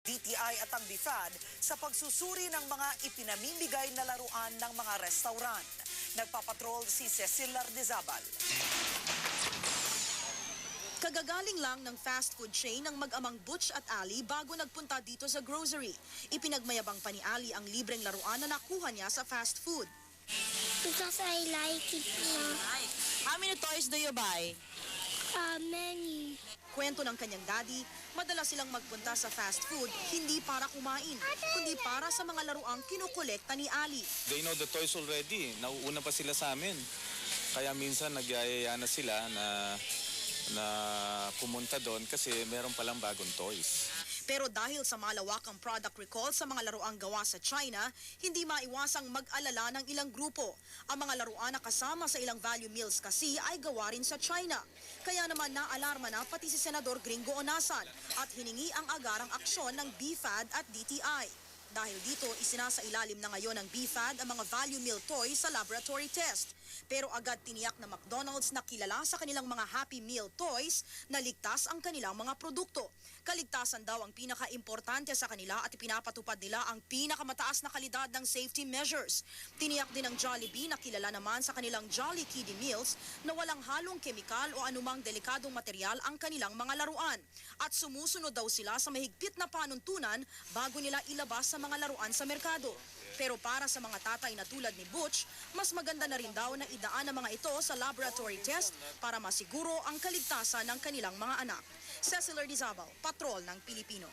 DTI at ang BIFAD sa pagsusuri ng mga ipinamimigay na laruan ng mga restaurant. Nagpapatrol si Cecil Lardizabal. Kagagaling lang ng fast food chain ng mag-amang Butch at Ali bago nagpunta dito sa grocery. Ipinagmayabang pa ni Ali ang libreng laruan na nakuha niya sa fast food. Because I like it now. How many toys do you buy? Many. Kwento ng kanyang daddy, madalas silang magpunta sa fast food hindi para kumain, kundi para sa mga laruang kinukolekta ni Ali. They know the toys already. Nauuna pa sila sa amin. Kaya minsan nagyayaya na sila na pumunta doon kasi meron palang bagong toys. Pero dahil sa malawakang product recall sa mga laruang gawa sa China, hindi maiwasang mag-alala ng ilang grupo. Ang mga laruan na kasama sa ilang value meals kasi ay gawa rin sa China. Kaya naman naalarma na pati si Senador Gringo Onasan at hiningi ang agarang aksyon ng BIFAD at DTI. Dahil dito, isinasailalim na ngayon ng BIFAD ang mga value meal toys sa laboratory test. Pero agad tiniyak na McDonald's na kilala sa kanilang mga Happy Meal toys na ligtas ang kanilang mga produkto. Kaligtasan daw ang pinaka-importante sa kanila at ipinapatupad nila ang pinakamataas na kalidad ng safety measures. Tiniyak din ng Jollibee na kilala naman sa kanilang Jolly Kiddie Meals na walang halong kemikal o anumang delikadong material ang kanilang mga laruan. At sumusunod daw sila sa mahigpit na panuntunan bago nila ilabas sa mga laruan sa merkado. Pero para sa mga tatay na tulad ni Butch, mas maganda na rin daw na idaan ang mga ito sa laboratory test para masiguro ang kaligtasan ng kanilang mga anak. Cecil Lardizabal, Patrol ng Pilipino.